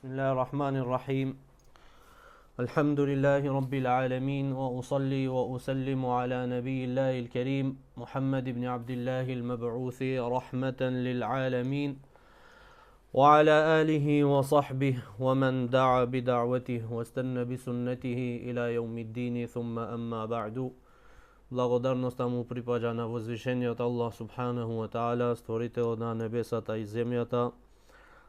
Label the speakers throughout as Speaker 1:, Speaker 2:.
Speaker 1: بسم الله الرحمن الرحيم. الحمد لله رب العالمين، وأصلي وأسلم على نبي الله الكريم محمد بن عبد الله المبعوث رحمة للعالمين، وعلى آله وصحبه ومن دعا بدعوته واستنى بسنته إلى يوم الدين، ثم أما بعد. Благодарност му припаѓа на возвишениот Allah subhanahu wa ta'ala, створител на небесата и земјата.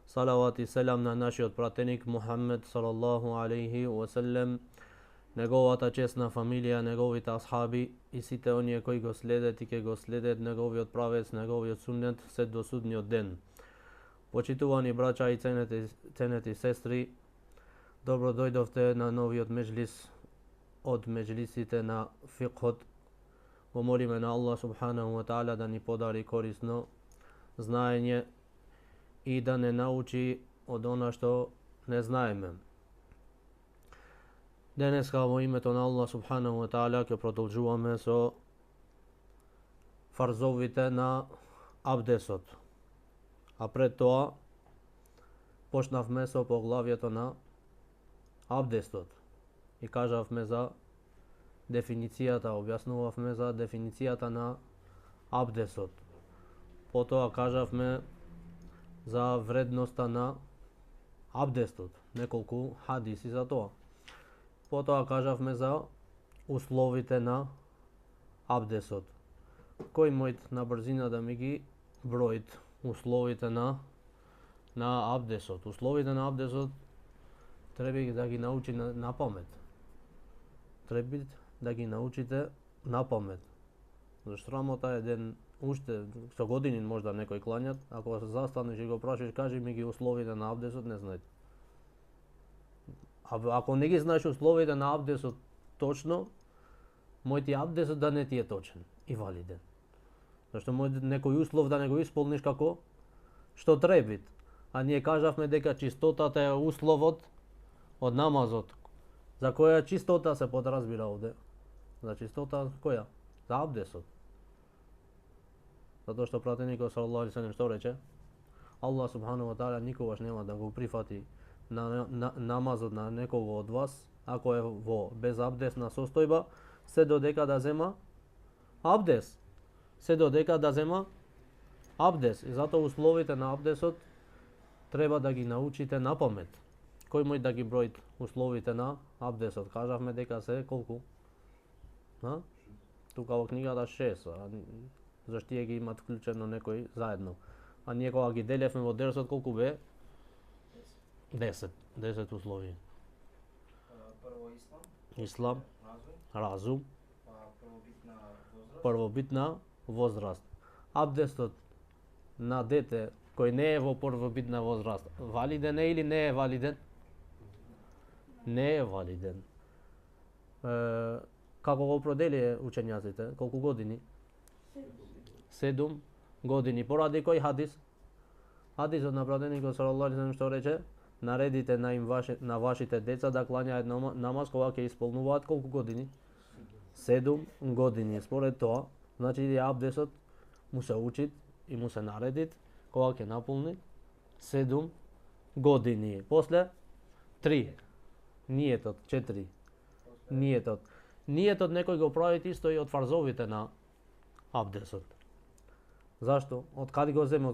Speaker 1: Салават и селам на нашиот пратеник Мухаммед салаллаху алейхи ва саллем, неговата чесна фамилија, неговите асхаби и сите оние кои го следат и ќе го следат неговиот правец, неговиот суннет се до судниот ден. Почитувани браќа и ценети сестри, добро дојдовте на новиот меџлис од меџлисите на фикхот. Го молиме на Allah subhanahu wa ta'ala да ни подари корисно знаење и да не научи од она што не знаеме. Денеска во името на Allah subhanahu wa ta'ala ќе продолжуваме со фарзовите на абдесот. А пред тоа почнавме со поглавието на абдестот и кажавме за дефиницијата, објаснувавме за дефиницијата на абдесот. Потоа кажавме за вредноста на абдестот, неколку хадиси за тоа. Потоа кажавме за условите на абдесот. Кој мојт на брзина да ми ги броит условите на абдесот? Условите на абдесот треба да ги научи на памет. Треба да ги научите на памет. Зашто рамота е ден уште со години можда некој клањат, ако се застанеш и го прашиш, кажи ми ги условите на абдесот, не знаете. Ако не ги знаеш условите на абдесот точно, мојти абдесот да не ти е точен и валиден. Зашто може некој услов да не го исполниш како што треба. А ние кажавме дека чистотата е условот од намазот. За која чистота се подразбира овде? За чистота која? За абдесот. Затоа што пратеникот саллаллаху алейхи ва саллем што рече? Allah subhanahu wa ta'ala никогаш нема да го прифати на намазот на некого од вас, ако е во безабдесна состојба, се додека да зема абдес. Се додека да зема абдес. И затоа условите на абдесот треба да ги научите на памет. Кој може да ги броит условите на абдесот? Кажавме дека се колку? Тука во книгата 6, зашто тие ги имат вклучено некој заедно. А ние кога ги делевме во дерсот колку бе? 10 услови.
Speaker 2: Прво
Speaker 1: Ислам, разум, првобитна возраст. Абдестот на дете кој не е во првобитна возраст, валиден е или не е валиден? Не е валиден. Како го определија учењаците? Колку години? 7 години. Поради кој хадис? Хадисот на пратеникот саллаллаху алейхи ва саллем што рече? Наредите на вашите деца да клањаат намаз кога ќе исполнуваат колку години? 7 години. Според тоа, значи и абдесот му се учит и му се наредит кога ќе наполни 7 години. После 3. Ниетот 4. Ниетот некој го прави исто и од фарзовите на абдесот. Зашто? Од каде го земе?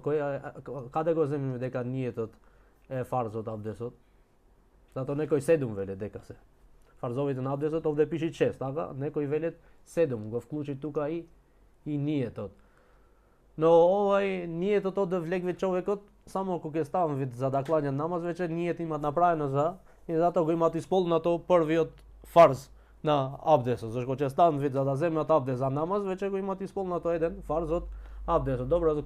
Speaker 1: Каде го земеме дека ниетот е фарз од абдесот? Затоа некој 7 веле дека се. Фарзовите на абдесот овде пише 6, така? Некој веле 7, го вклучи тука и ниетот. Но овај ниетот оде влегве човекот само кога ќе ставам вид за да клања намаз, веќе ниет имат направено за и затоа го имат исполнато првиот фарз на абдесот. Зашто ќе ставам вид за да земат абдес за намаз, веќе го имат исполнато еден фарз од абдесот. Добро,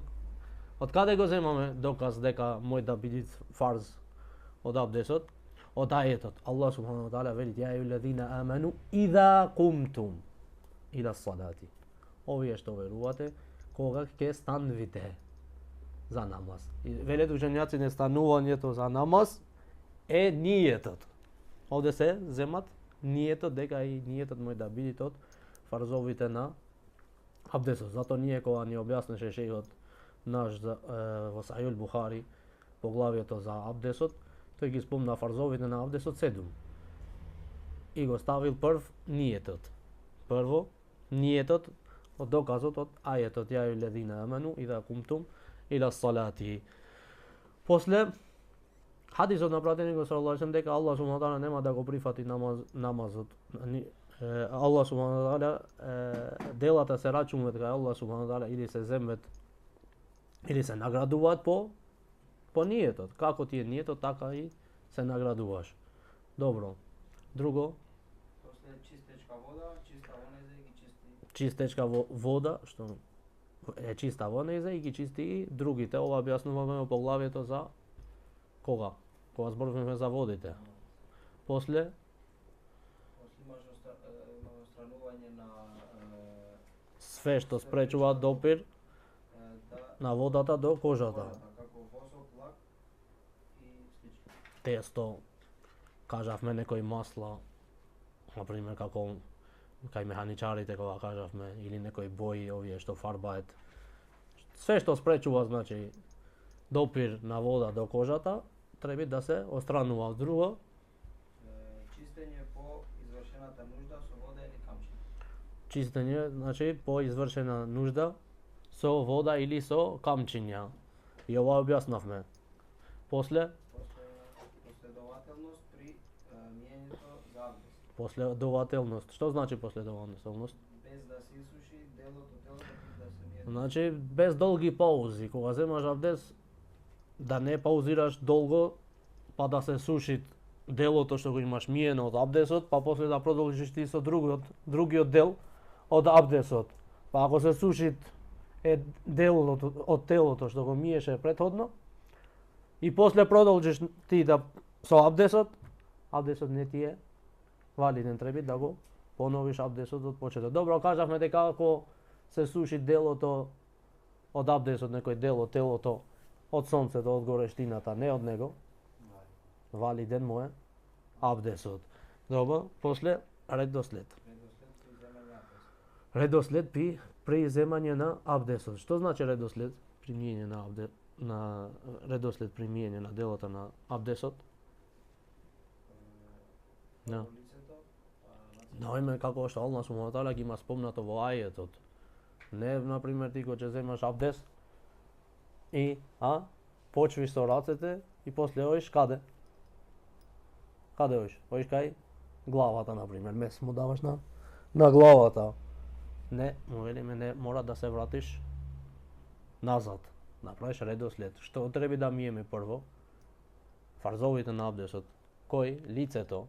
Speaker 1: од каде го земаме доказ дека мој да биде фарз од абдесот? Од ајетот. Allah subhanahu wa ta'ala вели: "Ја ајуҳаллазина аману иза кумтум ила салати." Овие што верувате, кога ќе станвите за намаз. И велат учењаците, станувањето за намаз е ниетот. Овде се земат ниетот, дека и ниетот може да биде од фарзовите на абдесот. Затоа ние кога ни објаснеше шејхот наш во Сахих Бухари поглавието за абдесот, Тој ги спомна фарзовите на абдесот 7. И го ставил прв ниетот. Прво, ниетот од доказот од ајетот ја юледина амену ида кумтум ила салати. После хадисот на пратеникот саллаллаху алейхи дека Аллах субхану тааля нема да го прифати намазот. Аллах субхану тааля делата се рачунуваат кај Аллах субхану тааля или се земет или се наградуваат по ниетот. Како ти е ниетот, така и се наградуваш. Добро. Друго?
Speaker 2: После чистечка вода, чиста вонеза и ги чисти.
Speaker 1: Чистечка вода, што е чиста вонеза и ги чисти и другите. Ова објаснуваме во поглавието за кога? Кога зборуваме за водите. После
Speaker 2: После имаш отстранување на
Speaker 1: све што спречува допир на водата до кожата.
Speaker 2: како восок, лак и слично.
Speaker 1: Тесто, кажавме некои масла, например како кај механичарите кога кажавме, или некои бои овие што фарбаат. Све што спречува, значи, допир на вода до кожата, треба да се отстранува. Друго,
Speaker 2: Чистење по извршената нужда со вода или камчиња.
Speaker 1: чистење, значи, по извршена нужда со вода или со камчиња. И ова објаснавме. После
Speaker 2: Последователност при миењето за абдест.
Speaker 1: последователност. Што значи последователност?
Speaker 2: Без да се исуши делот од телото да се мије.
Speaker 1: Значи, без долги паузи. Кога земаш абдес, да не паузираш долго, па да се суши делото што го имаш миено од абдесот, па после да продолжиш ти со другиот дел од абдесот. Па ако се суши делот од телото што го миеше претходно, и после продолжиш ти да со абдесот не ти е валиден, треба да го поновиш абдесот од почеток. Добро, кажавме дека ако се суши делото од абдесот, некој дел од телото од сонцето, од горештината, не од него, валиден му е абдесот. Добро, после редослед. Редослед при земање на абдесот. Што значи редослед при миење на редослед при миење на делото на абдесот? Да. Наиме како што Аллах субхану тааля ги има спомнато во ајетот. Не, например, ти кога ќе земаш абдес и почвиш со рацете и после оиш каде? Каде оиш? Оиш кај главата, например. Мес му даваш на главата. Не, му велиме, не, мора да се вратиш назад. Направиш редослед. Што треба да миеме прво? Фарзовите на абдесот. Кој? Лицето.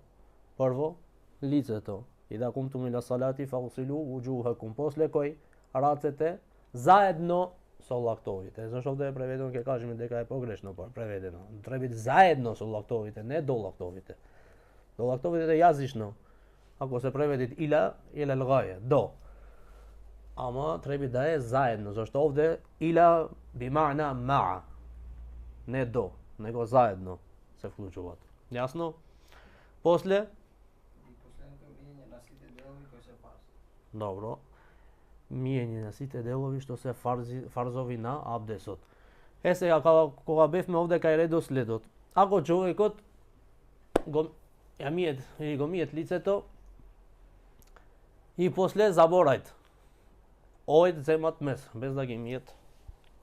Speaker 1: Прво, лицето. И да кумтум ила салати фагсилу вуџухакум. После кој? Рацете заедно со лактовите. Зашто овде е преведено, ќе кажеме дека е погрешно преведено. Треба заедно со лактовите, не до лактовите. До лактовите е јазично. Ако се преведи иля лгаје, до. Ама треба да е заедно, зашто овде иля би ма'на ма'a. Не до, него заедно се вклучуваат. Јасно? После
Speaker 2: И последното миење на сите делови кои се фарз.
Speaker 1: Добро. Миење на сите делови што се фарзови на абдесот. Сега кога бевме овде кај редоследот, ако човекот го миет лицето и после заборајт, овој земат мес без да ги миет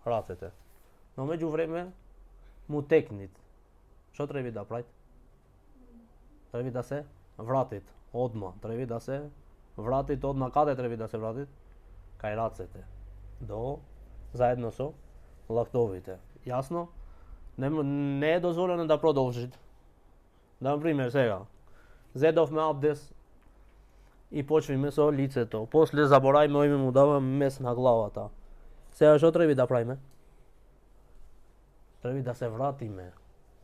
Speaker 1: рацете. Но меѓу време му текнит. Што треба да прави? Треба да се вратит одма. Треба да се вратит одма. Каде треба да се вратит? Кај рацете. Заедно со лактовите. Јасно? Не е дозволено да продолжи. Например, сега, зедовме абдес и почвиме со лицето. После заборајме, ојме му даваме мес на главата. Сега што треба да правиме? Треба да се вратиме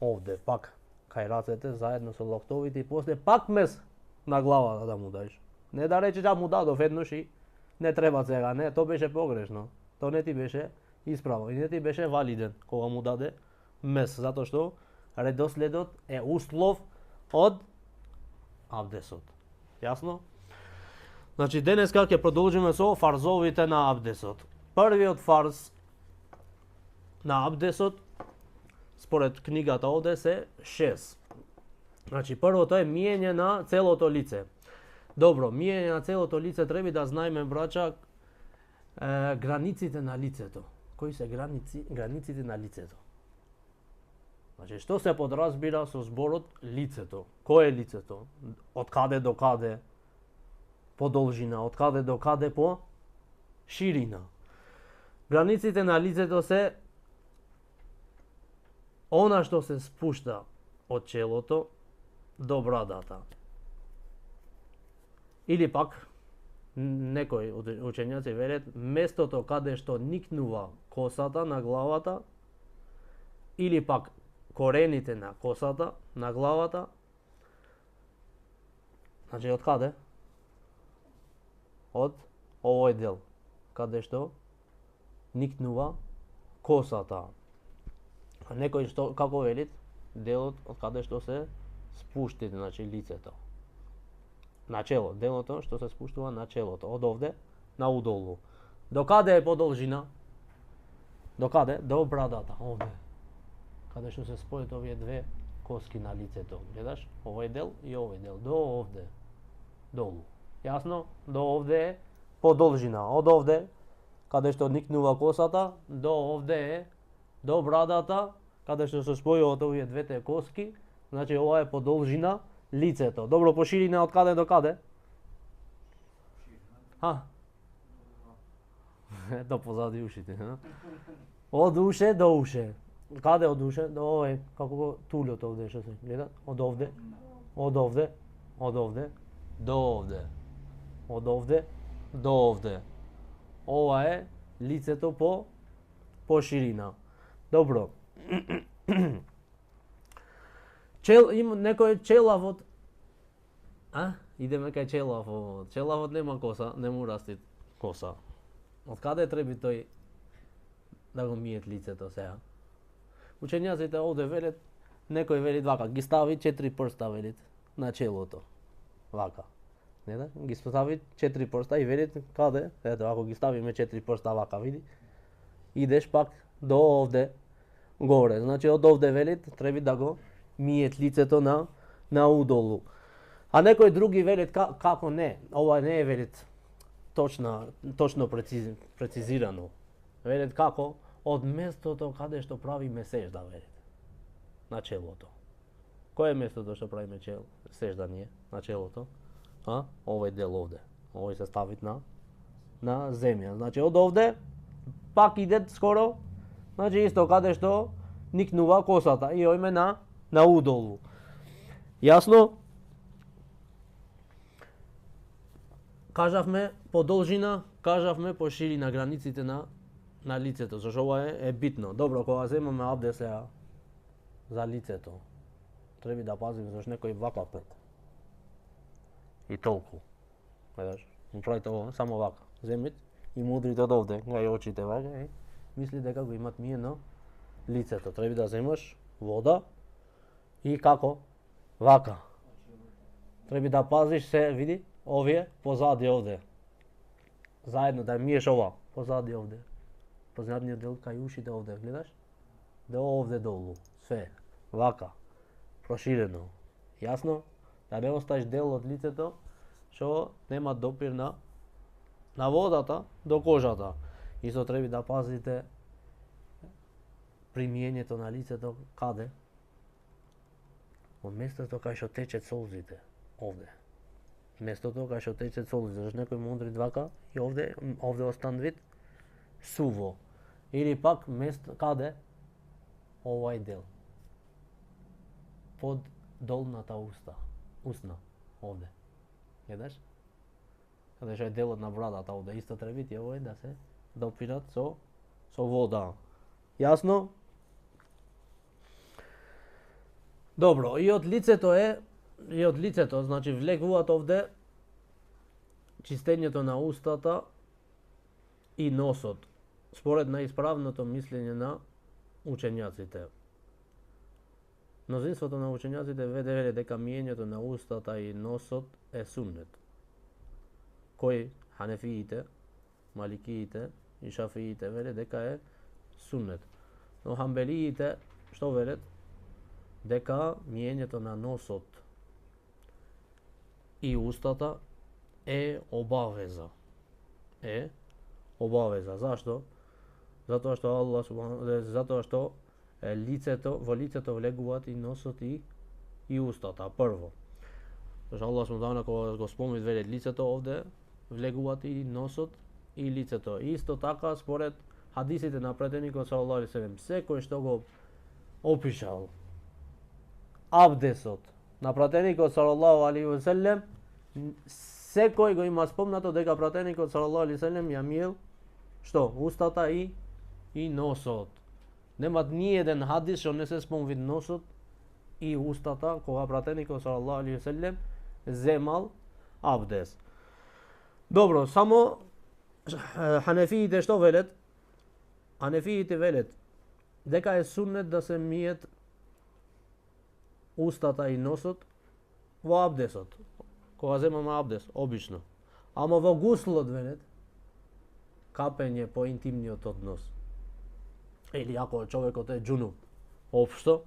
Speaker 1: овде, пак, кај рацете, заедно со лактовите и после пак мес на главата да му даеш. Не да речеш, му дадов еднош и не треба сега, не, то беше погрешно. То не ти беше исправо и не ти беше валиден кога му даде мес, затоа што редоследот е услов од абдесот. Јасно? Значи, денеска ќе продолжиме со фарзовите на абдесот. Првиот фарз на абдесот според книгата овде се 6. Значи првото е миење на целото лице. Добро, миење на целото лице треба да знаеме, брача, границите на лицето. Кои се границите на лицето? Значи, што се подразбира со зборот лицето? Кој е лицето? Од каде до каде? По должина, од каде до каде по ширина. Границите на лицето се она што се спушта од челото до брадата. Или пак, некои учењаци велат, местото каде што никнува косата на главата, или пак корените на косата на главата. Значи, од каде? Од овој дел, каде што никнува косата. А некој што, како велит, делот од каде што се спушти, значи лицето. На чело, делото што се спуштува на челото, од овде на удолу. До каде е по должина? До каде? До брадата, овде. Каде што се спојат овие две коски на лицето. Гледаш? Овој дел и овој дел. До овде. Долу. Јасно? До овде е по должина. Од овде, каде што никнува косата, до овде е до брадата, каде што се спојуваат овие двете коски. Значи, ова е по должина лицето. Добро, по ширина од каде до каде? Ето позади ушите. Од уше до уше. Каде од уше? До овој, како го тулјот овде што се гледа? Од овде, од овде, од овде, до овде. Од овде до овде. Ова е лицето по ширина. Добро. Има некој челавот. Идеме кај челавот. Челавот нема коса, не му расти коса. Од каде треба тој да го миет лицето сега? Учењаците овде велат, некој велит вака, ги стави 4 прста велит на челото. Вака. Не да? Ги стави 4 прста и велит каде? Ето, ако ги ставиме 4 прста вака, види. Идеш пак до овде горе. Значи од овде велит треба да го миет лицето на удолу. А некои други велит како не, ова не е велит точно прецизирано. Велит како од местото каде што правиме сежда, велит. На челото. Кој е местото што правиме сежда ние на челото? Овој дел овде. Овој се стави на земја. Значи од овде пак иде скоро, значи исто каде што никнува косата и ојме на удолу. Јасно? Кажавме по должина, кажавме по ширина границите на лицето, зашто ова е битно. Добро, кога земаме абде сега за лицето, треба да пазиме зашто некој вака пред. И толку. Гледаш, му правите ова, само вака. Земите и мудрите од овде, гај очите вака и мисли дека го имат миено лицето. Треба да земаш вода и како? Вака. Треба да пазиш се, види, овие позади овде. Заедно да миеш ова, позади овде. Позадниот дел кај ушите овде, гледаш? До овде долу, све. Вака. Проширено. Јасно? Да не оставиш дел од лицето што нема допир на водата до кожата. Исто треба да пазите при миењето на лицето каде? Од местото кај што течат солзите, овде. Местото кај што течат солзите, зашто некој мудри вака и овде остан вид суво. Или пак место каде? Овај дел. Под долната усна, овде. Гледаш? Каде што е делот на брадата овде, исто треба и овој да се допират со вода. Јасно? Добро, и од лицето, значи влегуваат овде чистењето на устата и носот, според наисправното мислење на учењаците. Мнозинството на учењаците веле дека миењето на устата и носот е суннет. Кои? Ханефиите, маликиите и шафиите веле дека е суннет. Но хамбелиите Što велат? Дека миењето на носот и устата е обавеза. Е обавеза. Зашто? Затоа што затоа што во лицето влегуваат и носот и устата. Прво. Зашто Аллах субхана кога го спомни велат лицето, овде влегуваат и носот и лицето. Исто така според хадисите на пратеникот салаллаху алейхи селем, секој што го опишал абдесот на пратеникот салаллаху алейхи селем, секој го има спомнато дека пратеникот салаллаху алейхи селем ја миел што? Устата и носот. Немат ни еден хадис што не се спомни носот и устата кога пратеникот салаллаху алейхи селем земал абдес. Добро, само ханефиите што велат? Ханефиите велат дека е суннет да се миет устата и носот во абдесот. Кога земаме абдес, обично. Ама во гуслот велат капење по интимниот однос. Или ако човекот е џунуб, општо,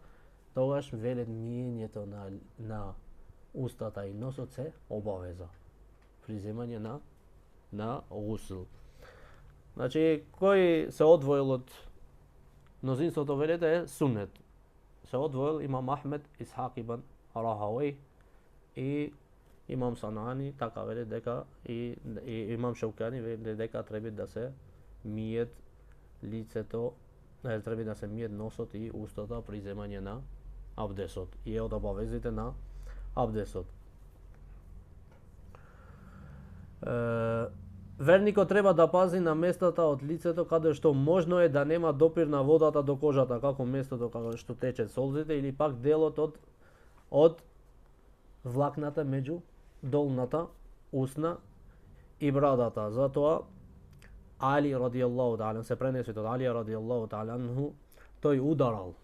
Speaker 1: тогаш велат миењето на устата и носот се обавеза при земање на гусл. Значи, кој се одвоил од мнозинството велат е суннет. Се одвоил имам Ахмед, Исхак ибн Рахавеј и имам Санани, така велат дека и имам Шаукани велат дека треба да се миет лицето, треба да се миет носот и устата при земање на абдесот и е од обавезите на абдесот. Верникот треба да пази на местата од лицето каде што можно е да нема допир на водата до кожата, како местото каде што тече солзите или пак делот од влакната меѓу долната усна и брадата. Затоа Али радијаллаху таала се пренесе од Али радијаллаху таала анху, тој ударал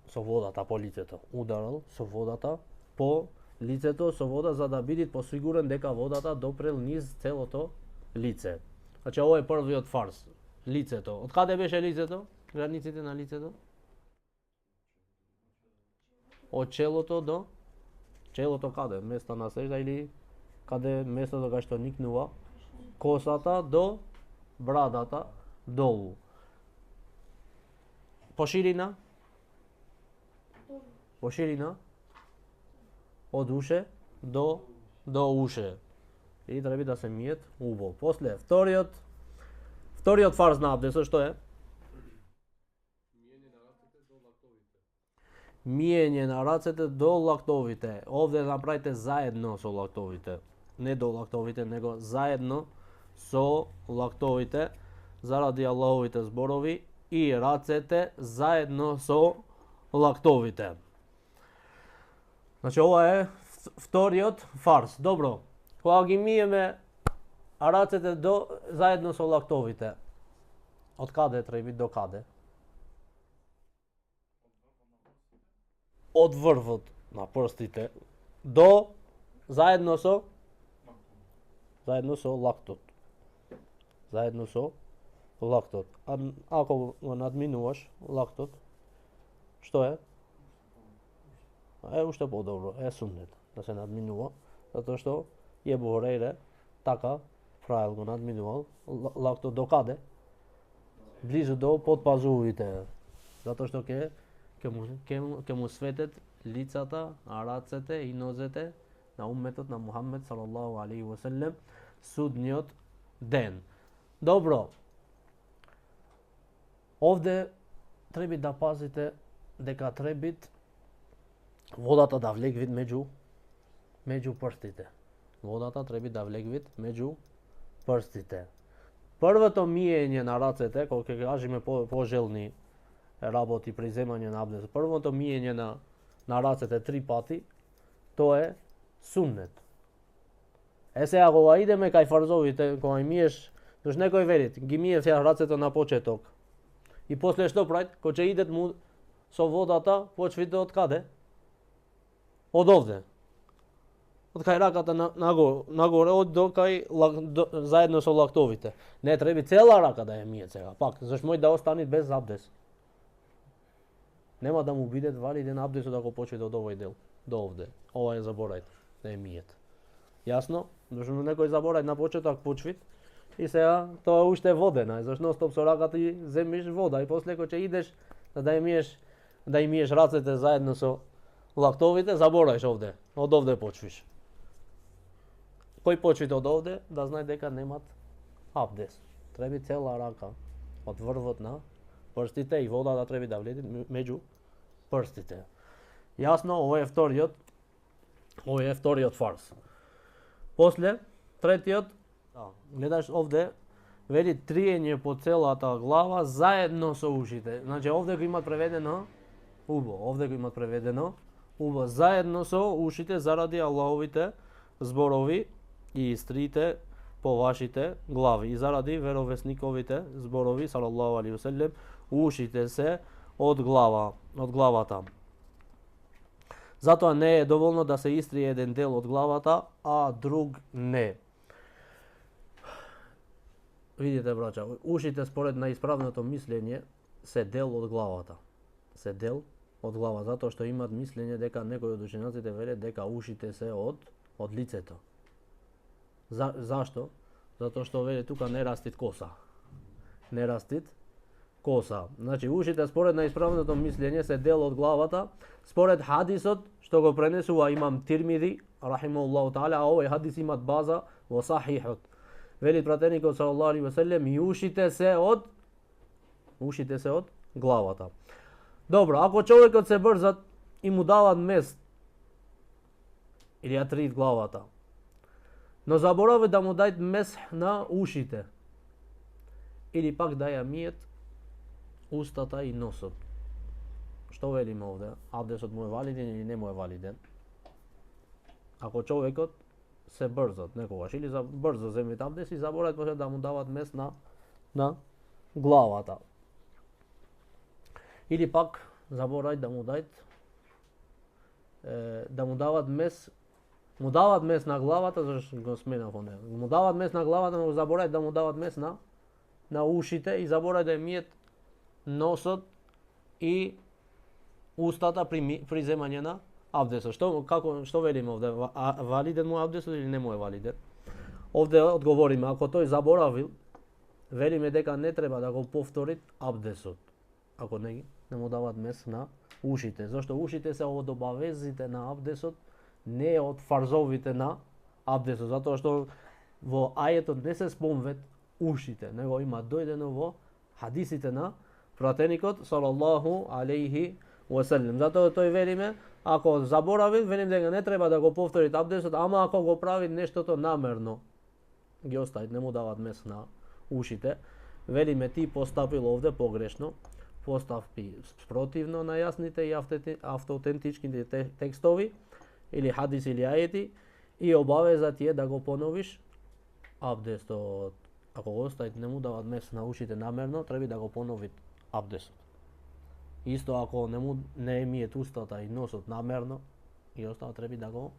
Speaker 1: со водата по лицето, ударал со водата по лицето со вода за да биде посигурен дека водата допрел низ целото лице. Значи ова е првиот фарз, лицето. Од каде беше лицето? Границите на лицето? Од челото до челото каде? Место на сежда или каде местото кај што никнува косата до брадата долу. По ширина? По ширина? Од уше до уше. И треба да се миет убаво. После вториот фарз на абдесот што е? Миење на рацете до лактовите. Овде направите заедно со лактовите. Не до лактовите, него заедно со лактовите заради Аллаховите зборови и рацете заедно со лактовите. Значи ова е вториот фарз. Добро. Кога ги миеме рацете заедно со лактовите, од каде треба до каде? Од врвот на прстите до заедно со лактот. Заедно со лактот. А ако го надминуваш лактот, што е? Е уште подобро, е суннет да се надминува, затоа што Ебу Хурейре така правил, го надминувал лактот до каде? Близу до подпазувите. Затоа што ќе му светет лицата, рацете и нозете на умметот на Мухаммед салаллаху алейхи ва селем судниот ден. Добро. Овде треба да пазите дека треба водата да влегви меѓу прстите. Водата треба да влегви меѓу прстите. Првото миење на рацете, кога ќе кажеме пожелни работи при земање на абдес, првото миење на рацете 3 пати, тоа е суннет. Сега кога идеме кај фарзовите, кога миеш, зашто некој вели, ги мие сега рацете на почеток. И после што прави? Кога ќе идет му со водата, почвите од каде? Од овде. Од кај раката нагоре, до кај заедно со лактовите. Не треба цела рака да ја мие сега, пак, зашто може да остане без абдес. нема да му биде валиден абдесот ако почне од овој дел до овде. Ова е заборајте, не е мијет. Јасно? Зашто некој заборај на почеток почвит и сега тоа уште е водена, зашто стоп со раката и земиш вода и после кога ќе идеш да ја миеш рацете заедно со лактовите, заборајш овде, од овде почвиш. Кој почвит од овде, да знае дека немат абдес. Треби цела рака, од врвот на прстите и вода да треба да влезе меѓу прстите. Јасно, овој е вториот фарз. После, третиот, гледаш овде, вели триење по целата глава заедно со ушите. Значи овде го имат преведено убо, заедно со ушите заради Аллаховите зборови и истрите по вашите глави и заради веровесниковите зборови салаллаху алейхи веселем, ушите се од главата. Затоа не е доволно да се истри еден дел од главата, а друг не. Видите, браќа, ушите според наисправното мислење се дел од главата. Затоа што имат мислење дека некои од учењаците велат дека ушите се од лицето. Зашто? Затоа што веле тука не растит коса. Значи ушите според наисправното мислење се дел од главата, според хадисот што го пренесува имам Тирмизи рахимахуллаху таала, а овој хадис имат база во сахихот. Вели пратеникот салаллаху алейхи веселем, и ушите се од главата. Добро, ако човекот се брзат и му дават мест или ја триит главата, но заборави да му дајт месх на ушите или пак да ја миет устата и носот. Што велиме овде? Абдесот му е валиден или не му е валиден? Ако човекот се брзат некогаш или брзо земит абдес и забораат после да му дават мест на главата. Или пак забораат да му дават мест на главата, зашто го сменав онде. Му дават мест на главата, но забораат да му дават мест на ушите и забораат да миет носот и устата при земање на абдесот. Што велиме овде? Валиден му абдесот или не му е валиден? Овде одговориме, ако тој заборавил, велиме дека не треба да го повтори абдесот. Ако не му дават мест на ушите. Зашто ушите се од обавезите на абдесот, не од фарзовите на абдесот. Затоа што во ајетот не се спомнет ушите, него има дојдено во хадисите на пратеникот салаллаху алейхи веселем. Затоа тој велиме, ако заборави, велим дека не треба да го повтори абдесот, ама ако го прави нештото намерно, ги остави, не му дават мест на ушите, велиме ти постапил овде погрешно, постапи спротивно на јасните и автентичките текстови, или хадис или ајети, и обавеза ти е да го поновиш абдесот. Ако го остави, не му дават мест на ушите намерно, треба да го понови абдесот. Исто ако не емиет устата и носот намерно, и остава треба да го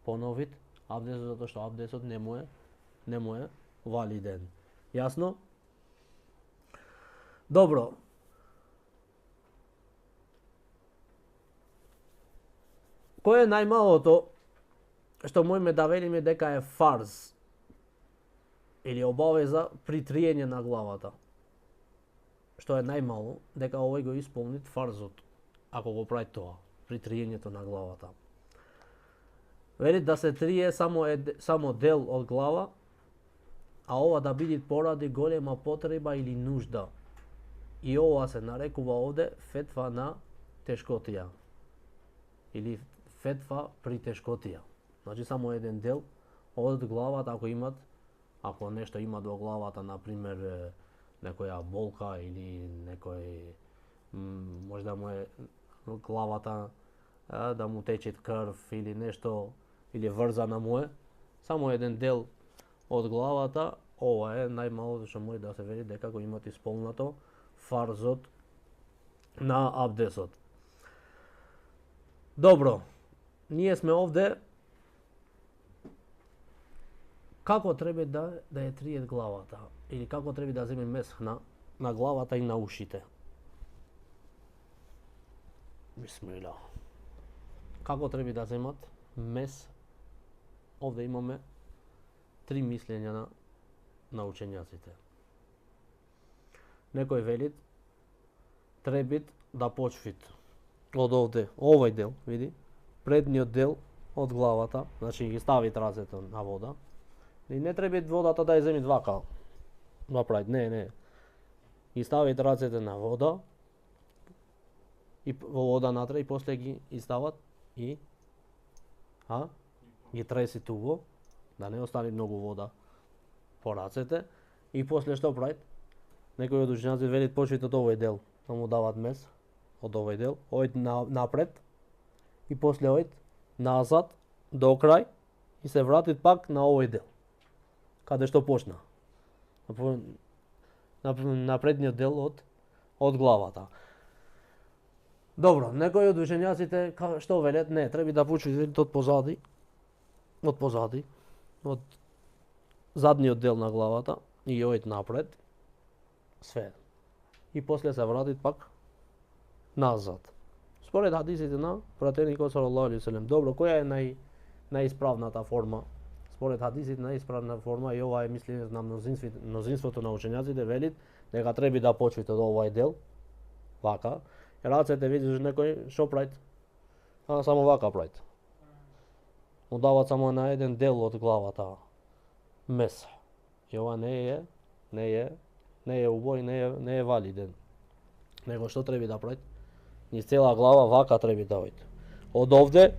Speaker 1: понови абдесот, затоа што абдесот не му е валиден. Јасно? Добро. Кој е најмалото што можеме да велиме дека е фарз или обавеза при триење на главата? Што е најмало дека овој го исполнит фарзот, ако го прави тоа, при триењето на главата. Вели да се трие само дел од глава, а ова да биде поради голема потреба или нужда. И ова се нарекува овде фетва на тешкотија. Или фетва при тешкотија. Значи само еден дел од главата, ако нешто имат во главата, например, некоја болка или некој може да му е главата да му тече крв или нешто, или врзана му е, само еден дел од главата, ова е најмалото што може да се вели дека го имат исполнато фарзот на абдесот. Добро, ние сме овде како треба да ја триет главата или како треба да земе месх на главата и на ушите. Бисмила. Како треба да земат мес? Овде имаме три мислења на учењаците. Некој велит требит да почвит од овде, овој дел, види, предниот дел од главата, значи ги ставит рацете на вода. И не треба водата да ја земит вака, направит, не. Ги ставит рацете на вода, и во вода натре, и после ги стават и ги треси туго, да не остане многу вода по рацете, и после што правит? Некој од учењаците велит почвит од овој дел, да му дават мес од овој дел, ојд напред, и после ојд назад до крај и се вратит пак на овој дел, каде што почна. На предниот дел од главата. Добро, некои од учењаците што велат? Не, треба да почнете од позади, од задниот дел на главата и ојд напред, све. И после се вратит пак назад. Според хадисите на пратеникот салаллаху алейхи веселем. Добро, која е најисправната форма? Според хадисите најисправна форма, и ова е мислење на мнозинството на учењаците, велит дека треба да почвите од овој дел, вака. Рацете видиш некој што правит? Само вака правит. Му дават само на еден дел од главата мес. И ова не е убој, не е валиден. Него што треба да правит? Низ цела глава вака треба да ојде. Од овде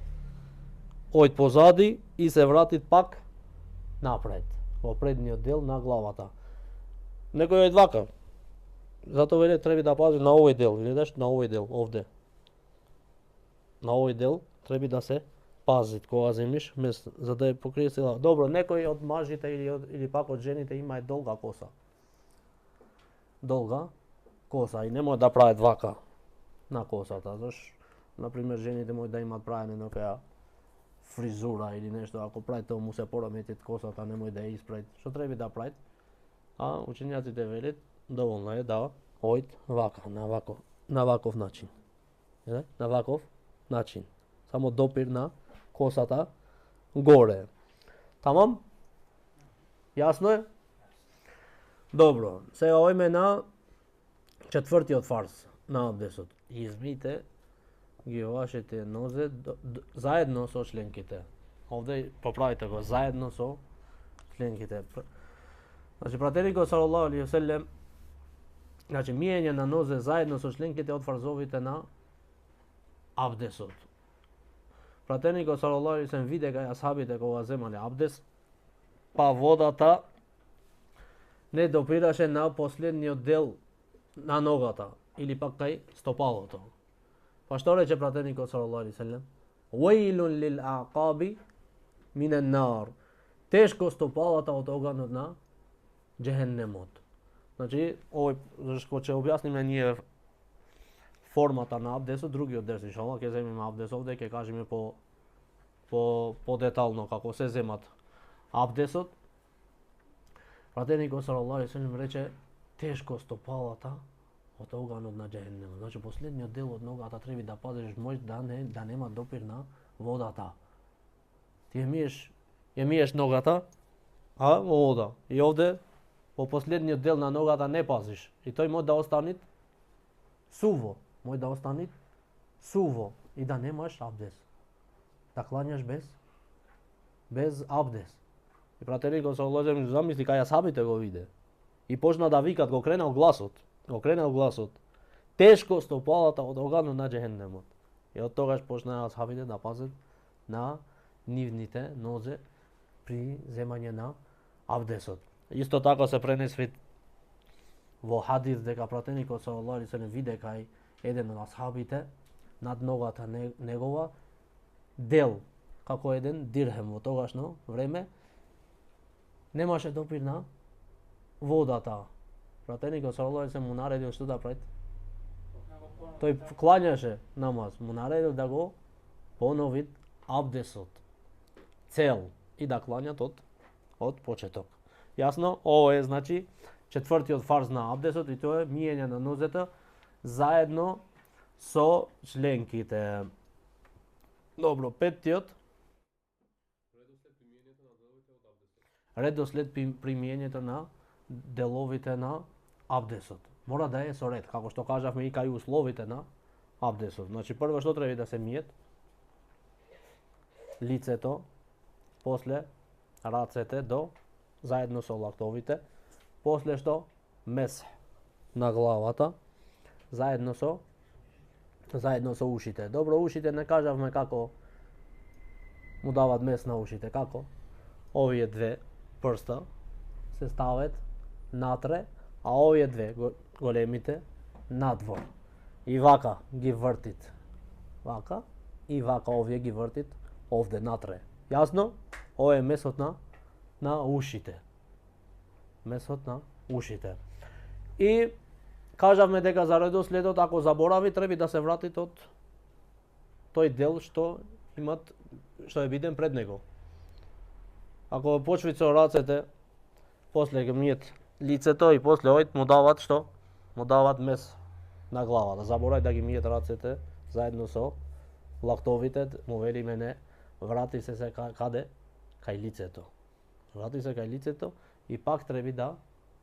Speaker 1: ојд позади и се вратит пак напред, во предниот дел на главата. Некој ојд вака. Затоа веле треба да пази на овој дел, видиш, на овој дел овде. На овој дел треба да се пази кога земиш мес, за да ја покрие цела. Добро, некој од мажите или пак од жените има долга коса. Долга коса и не може да прават вака на косата, заш, например, жените може да имаат правене некоја фризура или нешто, ако правите тоа му се пораметит косата, не може да ја исправит. Што треба да правит? Учењаците велат доволно е да ојд вака, на ваков начин. На ваков начин. Само допир на косата горе. Тамам? Јасно е? Добро, сега ојме на четвртиот фарз на абдесот. Измите ги вашите нозе заедно со членките. Овде поправите го, заедно со членките. Значи, пратеникот салаллаху алейхи веселем, значи, миење на нозе заедно со членките од фарзовите на абдесот. Пратеникот салаллаху алейхи веселем виде кај асхабите кога земале абдес, па водата не допираше на последниот дел на ногата или пак кај стопалото. Па што рече пратеникот салаллаху алейхи веселем? Уейлун лил аъқаби минен нар. Тешко стопалата од оганот на џехеннемот. Значи, овој зашто ќе објасниме ние формата на абдесот, другиот дерс иншаллах ќе земеме абдес овде, ќе кажеме по детално како се земат абдесот. Пратеникот салаллаху алейхи веселем рече тешко стопалата од оганот на џехеннемот. Значи, последниот дел од ногата треба да пазиш може да нема допир на водата. Ти ја миеш ногата, во вода. И овде по последниот дел на ногата не пазиш. И тој може да остане суво. Може да остане суво и да немаш абдес. Да клањаш без абдес. И пратеникот салаллаху алейхи веселем замисли кај асхабите го виде. И почна да викат, го кренал гласот. Тешко стопалата од оганот на џехеннемот. И од тогаш почнаа асхабите да пазат на нивните нозе при земање на абдесот. Исто така се пренесви во хадис дека пратеникот салаллаху алейхи веселем виде кај еден од асхабите над ногата негова дел како еден дирхем во тогашно време немаше допир на водата. Пратеникот салаллаху алейхи веселем му наредил што да прави? Тој клањаше намаз, му наредил да го понови абдесот цел и да клањат од почеток. Јасно, ово е значи четвртиот фарз на абдесот и тоа е миење на нозете заедно со членките. Добро, петтиот. Редослед примиењето на деловите на абдесот. Мора да е со ред, како што кажавме и кај условите на абдесот. Значи прво што треба да се миет? Лицето, после рацете заедно со лактовите, после што мес на главата, заедно со ушите. Добро, ушите не кажавме како му дават мес на ушите, како овие две прста се стават натре, а овие две големите надвор. И вака ги вртит. Вака и вака овие ги вртит овде натре. Јасно? Ова е месот на ушите. Месот на ушите. И кажавме дека за редоследот, ако заборави, треба да се врати тој дел што е виден пред него. Ако почви со рацете, после ги миет лицето и после овој му дават што? Му дават мес на главата. Заборави да ги миет рацете заедно со лактовите, му велиме не, врати се каде? Кај лицето. Врати се кај лицето и пак треба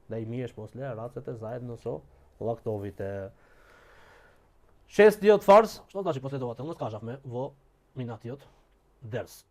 Speaker 1: да и миеш после рацете заедно со лактовите. Шестиот фарз, што значи последователност, кажавме во минатиот дерс.